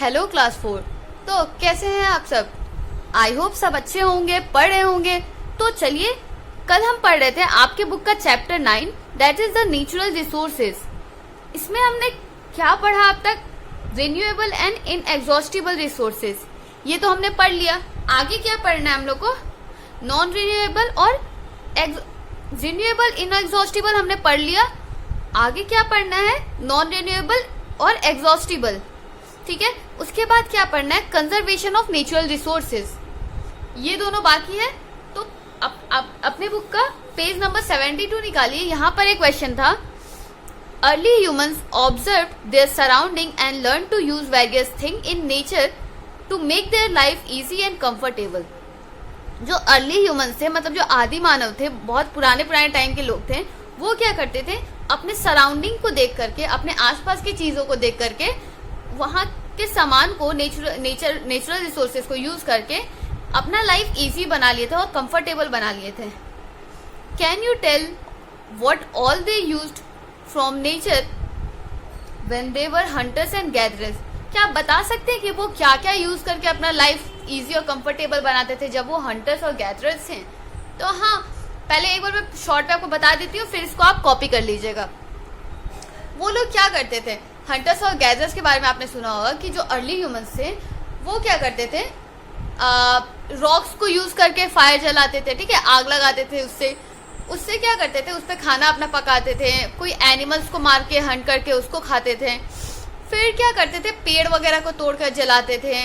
Hello class 4। तो कैसे हैं आप सब? आई होप सब अच्छे होंगे, पढ़ रहे होंगे। तो चलिए, कल हम पढ़ रहे थे आपके बुक का chapter 9 that is the natural resources. इसमें हमने क्या पढ़ा अब तक? रिन्यूएबल एंड इनएग्जॉस्टिबल रिसोर्सेज, ये तो हमने पढ़ लिया। आगे क्या पढ़ना है हम लोग को? नॉन रिन्यूएबल और रिन्यूएबल इनएग्जॉस्टिबल हमने पढ़ लिया। आगे क्या पढ़ना है? नॉन रिन्यूएबल और एग्जॉस्टिबल। ठीक है, उसके बाद क्या पढ़ना है? कंजर्वेशन ऑफ नेचुरल रिसोर्सेज, ये दोनों बाकी है। तो अपने बुक का पेज नंबर 72 निकालिए। यहाँ पर एक क्वेश्चन था, early humans observe their surrounding and learn to use various thing in nature to make their life easy and comfortable. जो अर्ली ह्यूमंस थे, मतलब जो आदि मानव थे, बहुत पुराने टाइम के लोग थे, वो क्या करते थे? अपने सराउंडिंग को देख करके, अपने आसपास की चीजों को देख करके, वहां के सामान को, नेचुरल रिसोर्सेज को यूज करके अपना लाइफ इजी बना लिए थे और कंफर्टेबल बना लिए थे। Can you tell what all they used from nature when they were hunters and gatherers? क्या आप बता सकते हैं कि वो क्या क्या यूज करके अपना लाइफ इजी और कंफर्टेबल बनाते थे जब वो हंटर्स और गैदरर्स थे? तो हाँ, पहले एक बार मैं शॉर्ट में आपको बता देती हूँ, फिर इसको आप कॉपी कर लीजिएगा। वो लोग क्या करते थे? हंटर्स और गैदरर्स के बारे में आपने सुना होगा कि जो अर्ली ह्यूमंस थे वो क्या करते थे? रॉक्स को यूज करके फायर जलाते थे, ठीक है, आग लगाते थे। उससे क्या करते थे? उस पर खाना अपना पकाते थे। कोई एनिमल्स को मार के हंट करके उसको खाते थे। फिर क्या करते थे? पेड़ वगैरह को तोड़कर जलाते थे।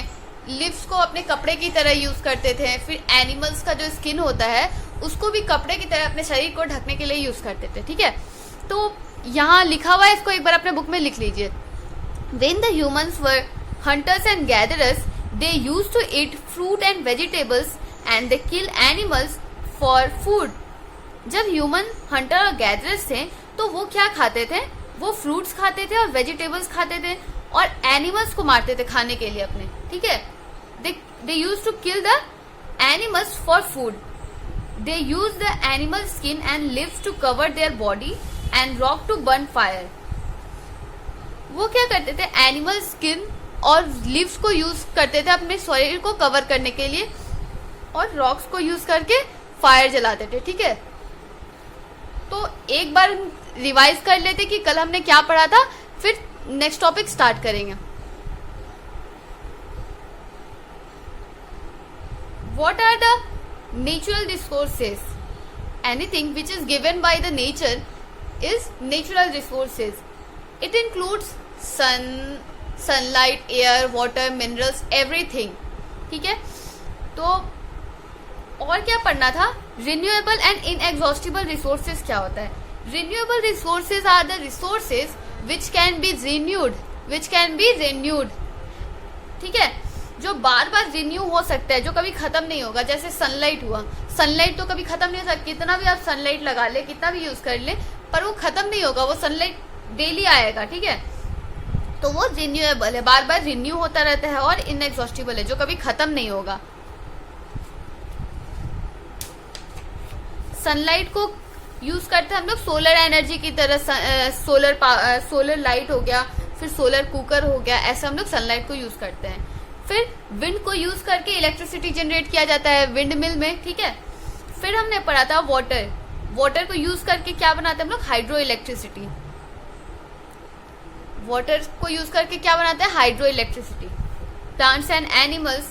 लिव्स को अपने कपड़े की तरह यूज करते थे। फिर एनिमल्स का जो स्किन होता है उसको भी कपड़े की तरह अपने शरीर को ढकने के लिए यूज करते थे। ठीक है, तो यहाँ लिखा हुआ है, इसको एक बार अपने बुक में लिख लीजिए। When the humans were hunters and gatherers, they used to eat fruit and vegetables and they kill animals for food. जब ह्यूमन हंटर और गैदरर्स थे तो वो क्या खाते थे? वो फ्रूट्स खाते थे और वेजिटेबल्स खाते थे और एनिमल्स को मारते थे खाने के लिए अपने। ठीक है, they used to kill the animals for food. They used the animal skin and leaves to cover their body and rock to burn fire. वो क्या करते थे? एनिमल स्किन और लीव्स को यूज करते थे अपने शरीर को कवर करने के लिए और रॉक्स को यूज करके फायर जलाते थे। ठीक है, तो एक बार रिवाइज कर लेते कि कल हमने क्या पढ़ा था, फिर नेक्स्ट टॉपिक स्टार्ट करेंगे। What are the natural resources? Anything which is given by the nature is natural resources. It includes sunlight, air, water, minerals, everything. ठीक है, तो और क्या पढ़ना था? Renewable and inexhaustible resources क्या होता है? Renewable resources are the resources which can be renewed. ठीक है, जो बार बार रिन्यू हो सकता है, जो कभी खत्म नहीं होगा। जैसे सनलाइट हुआ, सनलाइट तो कभी खत्म नहीं हो सकता। कितना भी आप सनलाइट लगा ले, कितना भी यूज कर ले, पर वो खत्म नहीं होगा। वो सनलाइट डेली आएगा। ठीक है, तो वो रिन्यूएबल है, बार बार रिन्यू होता रहता है। और इनएग्जॉस्टिबल है, जो कभी खत्म नहीं होगा। सनलाइट को यूज करते हैं हम लोग सोलर एनर्जी की तरह। सोलर लाइट हो गया, फिर सोलर कुकर हो गया, ऐसा हम लोग सनलाइट को यूज करते हैं। फिर विंड को यूज करके इलेक्ट्रिसिटी जनरेट किया जाता है विंड मिल में। ठीक है, फिर हमने पढ़ा था वाटर को यूज करके क्या बनाते हैं हम लोग? Hydro electricity. वाटर को यूज करके क्या बनाते हैं? Hydro electricity. Plants and animals,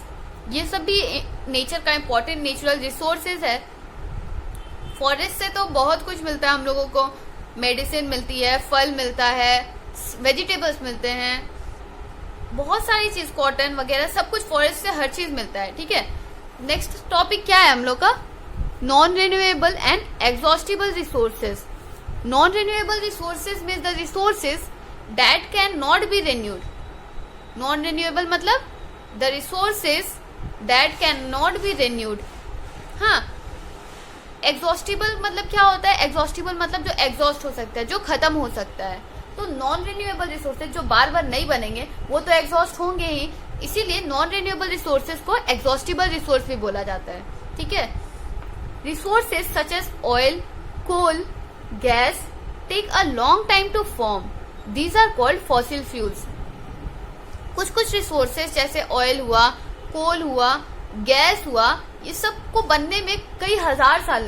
ये सब भी नेचर का इंपॉर्टेंट नेचुरल रिसोर्सेज है। फॉरेस्ट से तो बहुत कुछ मिलता है हम लोगों को। मेडिसिन मिलती है, फल मिलता है, वेजिटेबल्स मिलते हैं, बहुत सारी चीज, कॉटन वगैरह सब कुछ फॉरेस्ट से हर चीज मिलता है। ठीक है, नेक्स्ट टॉपिक क्या है हम लोग का? Non renewable and exhaustible resources. Non renewable resources means the resources that can not be renewed. Non renewable मतलब the resources that can not be renewed. हाँ, एग्जॉस्टिबल मतलब क्या होता है? एग्जॉस्टिबल मतलब जो एग्जॉस्ट हो सकता है, जो खत्म हो सकता है। तो नॉन रिन्यूएबल रिसोर्सेज जो बार बार नहीं बनेंगे वो तो एग्जॉस्ट होंगे ही, इसीलिए नॉन रिन्यूएबल रिसोर्सेज को एग्जॉस्टिबल रिसोर्स भी बोला जाता है। ठीक है, resources such as oil, coal, gas take a long time to form. These are called fossil fuels. कुछ कुछ रिसोर्सेज जैसे ऑयल हुआ, कोल हुआ, गैस हुआ, ये सब को बनने में कई हजार साल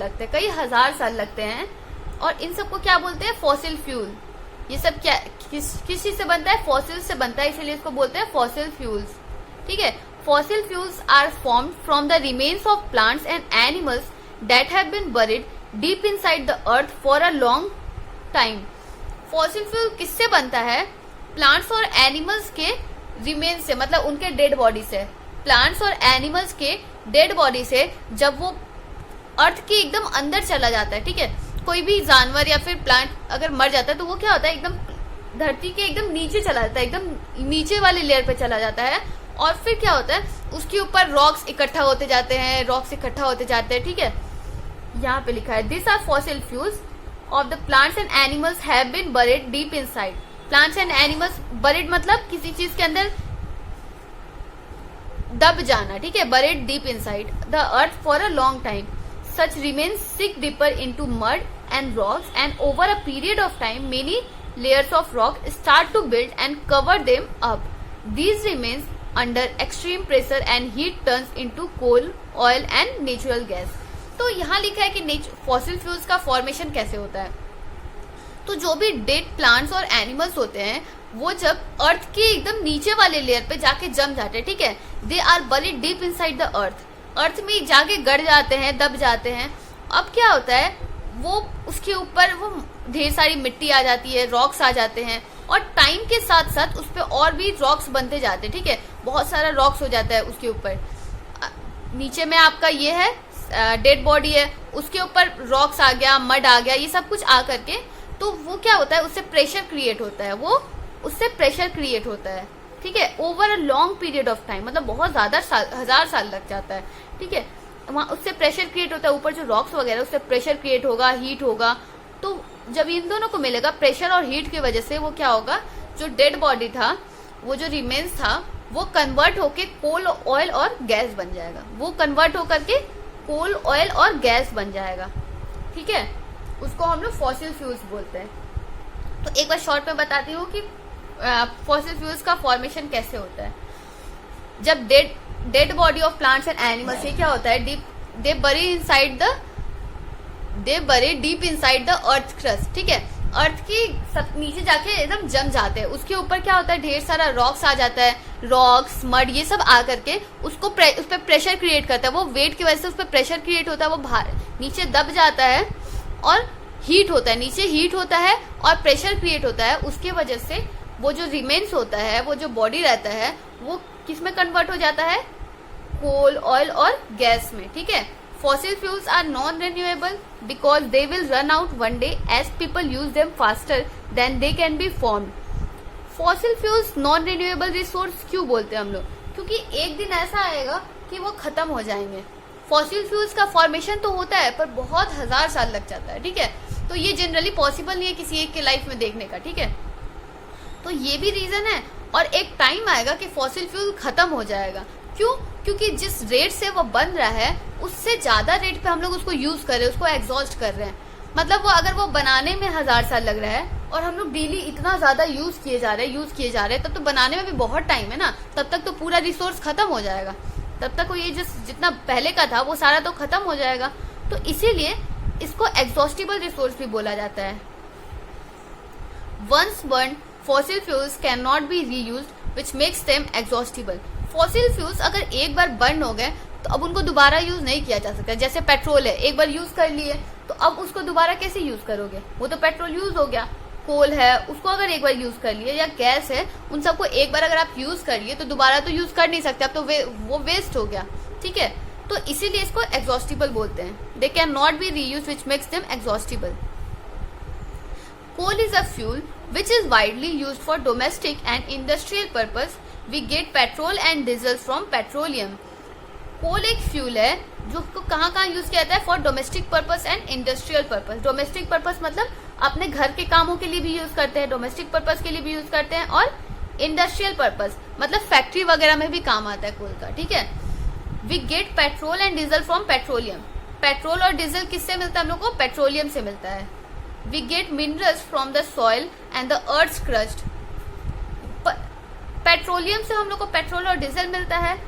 लगते हैं। और इन सब को क्या बोलते हैं? Fossil fuel. ये सब क्या किस चीज से बनता है? फॉसिल से बनता है, इसीलिए इसको बोलते हैं फॉसिल फ्यूल्स। ठीक है। Fossil fuels are formed from the remains of plants and animals that have been buried deep inside the earth for a long time. Fossil fuel किससे बनता है? प्लांट्स और एनिमल्स के रिमेन से, मतलब उनके डेड बॉडी से। प्लांट्स और एनिमल्स के डेड बॉडी से जब वो अर्थ के एकदम अंदर चला जाता है, ठीक है, कोई भी जानवर या फिर प्लांट अगर मर जाता है तो वो क्या होता है, एकदम धरती के एकदम नीचे चला जाता है, एकदम नीचे वाले लेयर पे चला जाता है। और फिर क्या होता है, उसके ऊपर रॉक्स इकट्ठा होते जाते हैं, ठीक है। यहाँ पे लिखा है this are fossil fuels of the plants and animals have been buried deep inside. Plants and animals, buried मतलब किसी चीज के अंदर दब जाना, ठीक है, buried deep inside the earth for a long time. Such remains sink deeper into mud and rocks, and over a period of time, many layers of rock start to build and cover them up. These remains under extreme pressure and heat turns into coal, oil and natural gas. तो यहाँ लिखा है कि fossil fuels का formation कैसे होता है। तो जो भी डेड प्लांट्स और एनिमल्स होते हैं वो जब अर्थ के एकदम नीचे वाले लेयर पे जाके जम जाते हैं, ठीक है, they are buried deep inside the earth में जाके गड़ जाते हैं, दब जाते हैं। अब क्या होता है, वो उसके ऊपर वो ढेर सारी मिट्टी आ जाती है, रॉक्स आ जाते हैं, और टाइम के साथ साथ उस पर और भी रॉक्स बनते जाते हैं, ठीक है, बहुत सारा रॉक्स हो जाता है उसके ऊपर। नीचे में आपका ये है डेड बॉडी है, उसके ऊपर रॉक्स आ गया, मड आ गया, ये सब कुछ आ करके तो वो क्या होता है, उससे प्रेशर क्रिएट होता है, ठीक है, over a long period of time, मतलब बहुत ज्यादा हजार साल लग जाता है, ठीक है। वहां उससे प्रेशर क्रिएट होता है, ऊपर जो रॉक्स वगैरह उससे प्रेशर क्रिएट होगा, हीट होगा। तो जब इन दोनों को मिलेगा प्रेशर और हीट की वजह से, वो क्या होगा, जो डेड बॉडी था, वो जो रिमेन्स था, वो कन्वर्ट होके कोल, ऑयल और गैस बन जाएगा। वो कन्वर्ट होकर के कोल, ऑयल और गैस बन जाएगा, ठीक है। उसको हम लोग फॉसिल फ्यूल्स बोलते हैं। तो एक बार शॉर्ट में बताती हूँ कि फॉसिल फ्यूल्स का फॉर्मेशन कैसे होता है। जब dead body of plants and animals से क्या होता है, दे बरी deep inside the earth crust, ठीक है, अर्थ की सब नीचे जाके एकदम जम जाते हैं। उसके ऊपर क्या होता है, ढेर सारा रॉक्स आ जाता है, रॉक्स, मड, ये सब आ करके उस पर प्रेशर क्रिएट करता है। वो वेट की वजह से उस पर प्रेशर क्रिएट होता है, वो नीचे दब जाता है और हीट होता है, नीचे हीट होता है और प्रेशर क्रिएट होता है। उसके वजह से वो जो रिमेन्स होता है, वो जो बॉडी रहता है, वो किस में कन्वर्ट हो जाता है, कोल, ऑयल और गैस में, ठीक है। Fossil fuels are non renewable because they will run out one day as people use them faster than they can be formed. Fossil fuels non renewable resource क्यों बोलते हैं हम लोग, क्योंकि एक दिन ऐसा आएगा कि वो खत्म हो जाएंगे। फॉसिल फ्यूल्स का फॉर्मेशन तो होता है पर बहुत हजार साल लग जाता है, ठीक है। तो ये जनरली पॉसिबल नहीं है किसी एक के लाइफ में देखने का, ठीक है। तो ये भी रीजन है। और एक टाइम आएगा कि फॉसिल फ्यूल खत्म हो जाएगा। क्यों? क्योंकि जिस रेट से वो बन रहा है उससे ज्यादा रेट पे हम लोग उसको यूज कर रहे हैं, उसको एग्जॉस्ट कर रहे हैं। मतलब वो अगर वो बनाने में 1000 साल लग रहा है और हम लोग डेली इतना ज्यादा यूज किए जा रहे हैं, तब तो बनाने में भी बहुत टाइम है ना। तब तक तो पूरा रिसोर्स खत्म हो जाएगा, तब तक वो ये जितना पहले का था वो सारा तो खत्म हो जाएगा। तो इसीलिए इसको एग्जॉस्टिबल रिसोर्स भी बोला जाता है। Once burn fossil fuels can not be reused which makes them exhaustible. Fossil fuels अगर एक बार बर्न हो गए तो अब उनको दोबारा यूज नहीं किया जा सकता। जैसे पेट्रोल है, एक बार यूज कर लिए तो अब उसको दोबारा कैसे यूज करोगे, वो तो पेट्रोल यूज हो गया। कोल है, उसको अगर एक बार यूज कर लिए, या गैस है, उन सबको एक बार अगर आप यूज कर लिए तो दोबारा तो यूज कर नहीं सकते, अब तो वो वेस्ट हो गया, ठीक है। तो इसीलिए इसको एग्जॉस्टिबल बोलते हैं। They can not B reuse which makes them exhaustible. Coal is a fuel which is widely used for domestic and industrial purpose. We get petrol and diesel from petroleum. कोल एक फ्यूल है जो कहाँ use किया जाता है, for domestic purpose and industrial purpose. Domestic purpose मतलब अपने घर के कामों के लिए भी यूज करते हैं, डोमेस्टिक पर्पस के लिए भी यूज करते हैं, और इंडस्ट्रियल पर्पस मतलब फैक्ट्री वगैरह में भी काम आता है कोल का, ठीक है। We get petrol and diesel from petroleum. Petrol और डीजल किससे मिलता है हम लोग को, पेट्रोलियम से मिलता है। We get minerals from the soil and the earth's crust. Petroleum से हम लोग को पेट्रोल और डीजल मिलता है,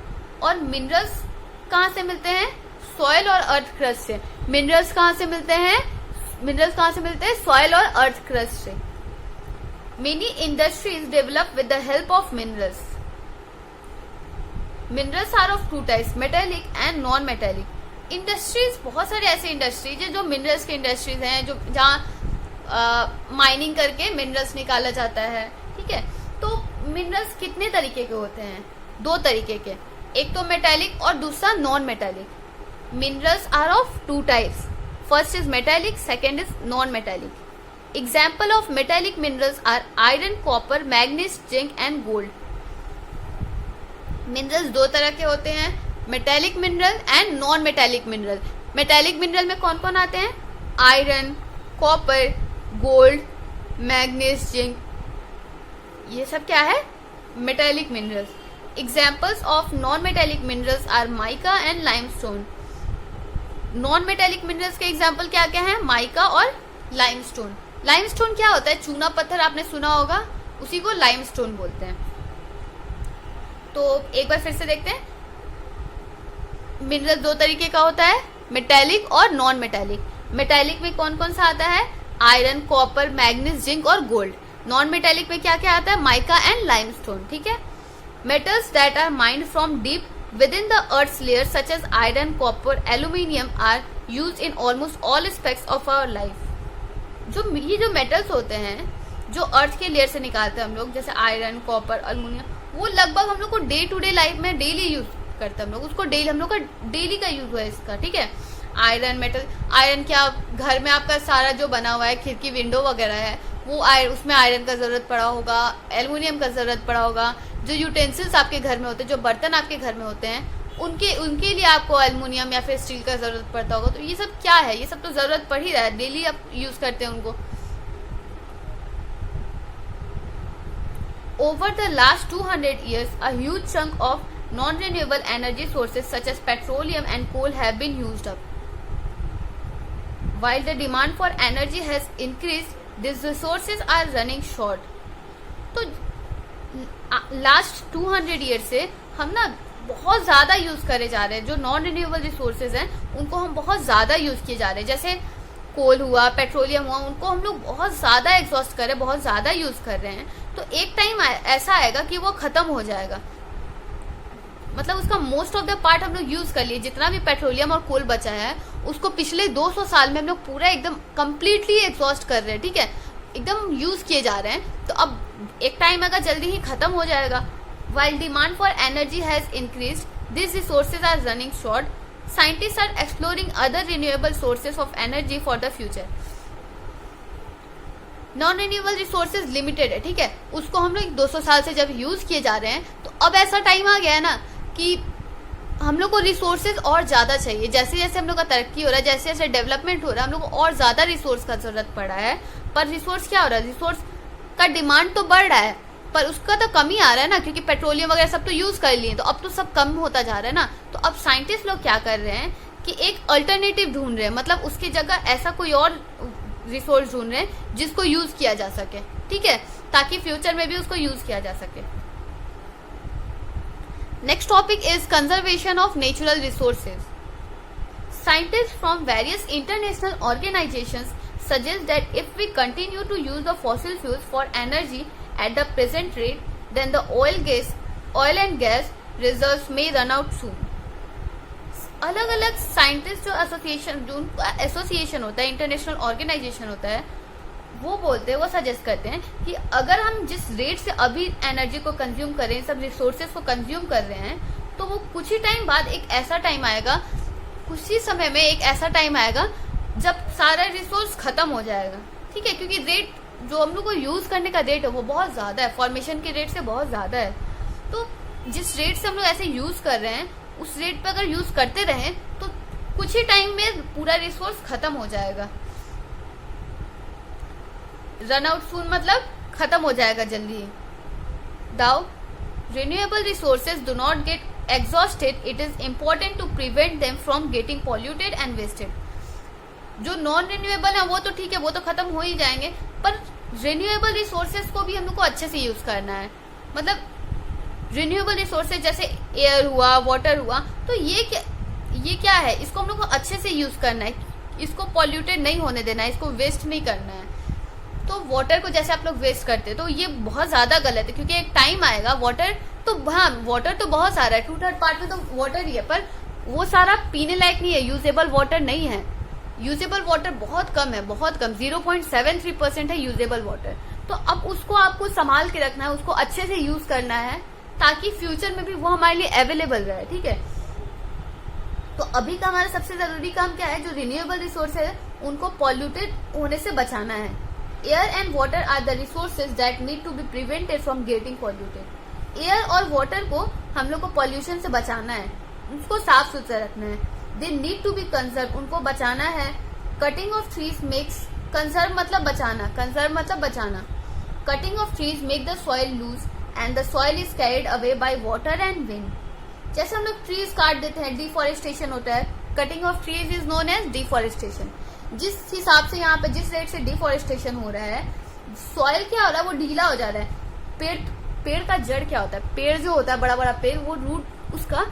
और मिनरल्स कहाँ से मिलते हैं? सॉइल और अर्थ क्रस्ट से। मिनरल्स कहाँ से मिलते हैं? सॉइल और अर्थ क्रस्ट से। Many industries develop with the help of minerals. Minerals are of two types, metallic and non metallic. Industries, बहुत सारे ऐसे इंडस्ट्रीज है जो मिनरल्स के इंडस्ट्रीज हैं, जो जहाँ माइनिंग करके मिनरल्स निकाला जाता है, ठीक है। तो मिनरल्स कितने तरीके के होते हैं? 2 तरीके के, एक तो मेटेलिक और दूसरा non metallic. Minerals are of 2 types, first is metallic, second is non metallic. Example of metallic minerals are iron, copper, manganese, zinc and gold. Minerals 2 तरह के होते हैं, metallic mineral and non metallic mineral. Metallic mineral में कौन कौन आते हैं? Iron, copper, gold, manganese, zinc, ये सब क्या है? Metallic minerals. Examples of non metallic minerals are mica and limestone. Non metallic minerals के एग्जाम्पल क्या क्या है? माइका और लाइमस्टोन। लाइमस्टोन क्या होता है? चूना पत्थर, आपने सुना होगा, उसी को लाइमस्टोन बोलते हैं। तो एक बार फिर से देखते हैं। मिनरल 2 तरीके का होता है, मेटेलिक और नॉन मेटेलिक। मेटेलिक में कौन कौन सा आता है? आयरन, कॉपर, मैग्नीज, जिंक और गोल्ड। नॉन मेटेलिक में क्या क्या आता है? माइका एंड लाइमस्टोन, ठीक है। Metals that are mined from deep within the earth's layer such as iron, copper, aluminium are used in almost all aspects of our life. ये जो मेटल्स होते हैं जो अर्थ के लेयर से निकालते हैं हम लोग, जैसे आयरन, कॉपर, एल्युमिनियम, वो लगभग हम लोग को डे टू डे लाइफ में डेली यूज करते हैं हम लोग, उसको डेली, हम लोग का डेली का यूज हुआ है इसका, ठीक है। आयरन मेटल, आयरन क्या, घर में आपका सारा जो बना हुआ है, खिड़की, विंडो वगैरह है, वो उसमें आयरन का जरूरत पड़ा होगा, एल्युमिनियम का जरूरत पड़ा होगा। जो यूटेंसिल्स आपके घर में होते हैं, जो बर्तन आपके घर में होते हैं, उनके लिए आपको एल्युमिनियम या फिर स्टील का जरूरत पड़ता होगा। तो ये सब क्या है? ये सब तो जरूरत पड़ ही रहा है, डेली आप यूज करते हैं उनको। Over the last 200 years, a huge chunk of non-renewable energy sources such as petroleum and coal have been used up. While the demand for energy has increased, these resources are running short. तो last 200 year से हम ना बहुत ज़्यादा use करे जा रहे हैं। जो नॉन रिन्यूएबल रिसोर्सेज हैं उनको हम बहुत ज़्यादा यूज़ किए जा रहे हैं, जैसे कोल हुआ, पेट्रोलियम हुआ, उनको हम लोग बहुत ज़्यादा एग्जॉस्ट कर रहे हैं, बहुत ज़्यादा यूज़ कर रहे हैं। तो एक टाइम ऐसा आएगा कि वो ख़त्म हो जाएगा, मतलब उसका मोस्ट ऑफ द पार्ट हम लोग यूज़ कर लिए। जितना भी पेट्रोलियम और कोल बचा है उसको पिछले 200 साल में हम लोग पूरा एकदम कम्प्लीटली एग्जॉस्ट कर रहे हैं, ठीक है, एकदम यूज़ किए जा रहे हैं। तो अब एक टाइम आएगा, जल्दी ही खत्म हो जाएगा। While demand for energy has increased, these resources are running short. Scientists are exploring other renewable sources of energy for the future. Non renewable resources limited है, ठीक है, उसको हम लोग 200 साल से जब यूज किए जा रहे हैं, तो अब ऐसा टाइम आ गया है ना कि हम लोग को रिसोर्सेज और ज़्यादा चाहिए। जैसे जैसे हम लोग का तरक्की हो रहा है, जैसे जैसे डेवलपमेंट हो रहा है, हम लोग को और ज़्यादा रिसोर्स का जरूरत पड़ा है। पर रिसोर्स क्या हो रहा है? रिसोर्स का डिमांड तो बढ़ रहा है पर उसका तो कमी आ रहा है ना, क्योंकि पेट्रोलियम वगैरह सब तो यूज़ कर लिए, तो अब तो सब कम होता जा रहा है ना। तो अब साइंटिस्ट लोग क्या कर रहे हैं कि एक अल्टरनेटिव ढूंढ रहे हैं, मतलब उसकी जगह ऐसा कोई और रिसोर्स ढूंढ रहे हैं जिसको यूज़ किया जा सके, ठीक है, ताकि फ्यूचर में भी उसको यूज़ किया जा सके। Next topic is conservation of natural resources. Scientists from various international organizations suggest that if we continue to use the fossil fuels for energy at the present rate, then the oil and gas reserves may run out soon. अलग अलग scientist जो association होता है, international organisation होता है, वो बोलते हैं, वो सजेस्ट करते हैं कि अगर हम जिस रेट से अभी एनर्जी को कंज्यूम कर रहे हैं, सब रिसोर्सेज को कंज्यूम कर रहे हैं, तो वो कुछ ही टाइम बाद एक ऐसा टाइम आएगा, कुछ ही समय में एक ऐसा टाइम आएगा जब सारा रिसोर्स खत्म हो जाएगा, ठीक है, क्योंकि रेट जो हम लोग को यूज करने का रेट है वो बहुत ज्यादा है, फॉर्मेशन के रेट से बहुत ज्यादा है। तो जिस रेट से हम लोग ऐसे यूज कर रहे हैं, उस रेट पर अगर यूज करते रहें तो कुछ ही टाइम में पूरा रिसोर्स खत्म हो जाएगा। रन आउट सून मतलब खत्म हो जाएगा जल्दी। दाउ renewable resources do not get exhausted, it is important to prevent them from getting polluted and wasted. जो नॉन रिन्यूएबल है वो तो ठीक है, वो तो खत्म हो ही जाएंगे, पर रिन्यूएबल रिसोर्सेज को भी हम लोग को अच्छे से यूज करना है। मतलब रिन्यूएबल रिसोर्सेज जैसे एयर हुआ, वाटर हुआ, तो ये क्या है, इसको हम लोग को अच्छे से यूज करना है, इसको पॉल्यूटेड नहीं होने देना है, इसको वेस्ट नहीं करना है। तो वाटर को जैसे आप लोग वेस्ट करते तो ये बहुत ज्यादा गलत है, क्योंकि एक टाइम आएगा वाटर तो बहुत सारा है, 2/3 पार्ट में तो वाटर ही है, पर वो सारा पीने लायक नहीं है, यूजेबल वाटर नहीं है। यूजेबल वाटर बहुत कम है, बहुत कम, 0.73% है यूजेबल वाटर। तो अब उसको आपको संभाल के रखना है, उसको अच्छे से यूज करना है, ताकि फ्यूचर में भी वो हमारे लिए अवेलेबल रहे, ठीक है। तो अभी का हमारा सबसे जरूरी काम क्या है, जो रिन्यूएबल रिसोर्स है उनको पॉल्यूटेड होने से बचाना है। Air and water are the resources that need to be prevented from getting polluted. Air और वाटर को हम लोग को पॉल्यूशन से बचाना है, उसको साफ सुथरा रखना है। They need to be conserve, उनको बचाना है। Cutting of trees makes, conserve मतलब बचाना, कंजर्व मतलब बचाना। Cutting of trees make the soil loose and the soil is carried away by water and wind. जैसे हम लोग ट्रीज काट देते हैं, डिफॉरेस्टेशन होता है। Cutting of trees is known as deforestation. जिस हिसाब से यहाँ पे जिस रेट से डिफॉरेस्टेशन हो रहा है, सॉइल क्या हो रहा है, वो ढीला हो जा रहा है। पेड़ का जड़ क्या होता है, पेड़ जो होता है बड़ा बड़ा पेड़, वो रूट उसका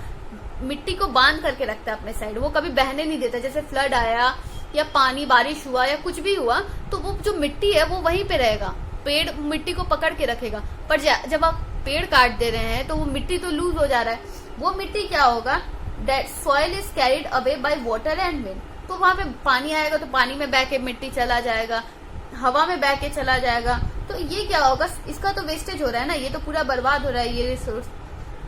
मिट्टी को बांध करके रखता है अपने साइड, वो कभी बहने नहीं देता। जैसे फ्लड आया या पानी बारिश हुआ या कुछ भी हुआ, तो वो जो मिट्टी है वो वहीं पे रहेगा, पेड़ मिट्टी को पकड़ के रखेगा। पर जब आप पेड़ काट दे रहे हैं तो वो मिट्टी तो लूज हो जा रहा है। वो मिट्टी क्या होगा, that soil is carried away by water and wind. तो वहां पे पानी आएगा तो पानी में बह के मिट्टी चला जाएगा, हवा में बह के चला जाएगा। तो ये क्या होगा, इसका तो वेस्टेज हो रहा है ना, ये तो पूरा बर्बाद हो रहा है ये रिसोर्स।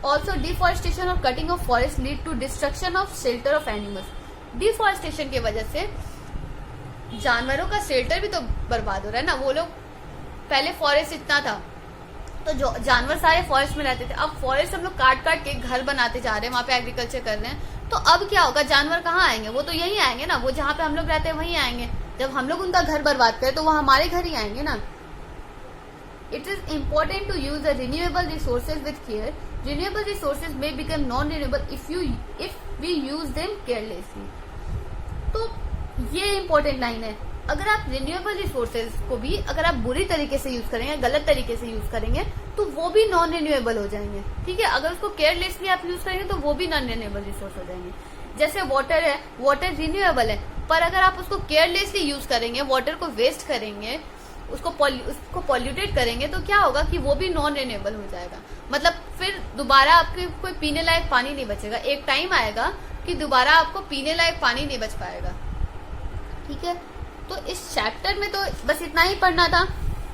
ऑल्सो डिफॉरेस्टेशन और cutting of forest lead to destruction of shelter of animals. Deforestation की वजह से जानवरों का शेल्टर भी तो बर्बाद हो रहा है ना। वो लोग पहले फॉरेस्ट इतना था तो जो जानवर सारे फॉरेस्ट में रहते थे, अब फॉरेस्ट हम लोग काट काट के घर बनाते जा रहे हैं, वहां पे एग्रीकल्चर कर रहे हैं। तो अब क्या होगा, जानवर कहाँ आएंगे, वो तो यहीं आएंगे ना, वो जहाँ पे हम लोग रहते हैं वहीं आएंगे। जब हम लोग उनका घर बर्बाद करें तो वो हमारे घर ही आएंगे ना। It is important to use the renewable resources with care. Renewable resources में become non renewable if we use them carelessly. तो ये इम्पोर्टेंट लाइन है, अगर आप रिन्यूएबल रिसोर्सेज को भी अगर आप बुरी तरीके से यूज करेंगे, गलत तरीके से यूज करेंगे, तो वो भी नॉन रिन्यूएबल हो जाएंगे, ठीक है। अगर उसको केयरलेसली आप यूज करेंगे तो वो भी नॉन रिन्यूएबल रिसोर्स हो जाएंगे। जैसे वाटर है, वाटर रिन्यूएबल है, पर अगर आप उसको केयरलेसली यूज करेंगे, वाटर को वेस्ट करेंगे, उसको पॉल्यूटेड करेंगे, तो क्या होगा कि वो भी नॉन रिन्यूएबल हो जाएगा। मतलब फिर दोबारा आपके कोई पीने लायक पानी नहीं बचेगा। एक टाइम आएगा कि दोबारा आपको पीने लायक पानी नहीं बच पाएगा, ठीक है। तो इस चैप्टर में तो बस इतना ही पढ़ना था।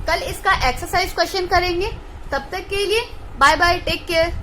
कल इसका एक्सरसाइज क्वेश्चन करेंगे। तब तक के लिए बाय बाय, टेक केयर।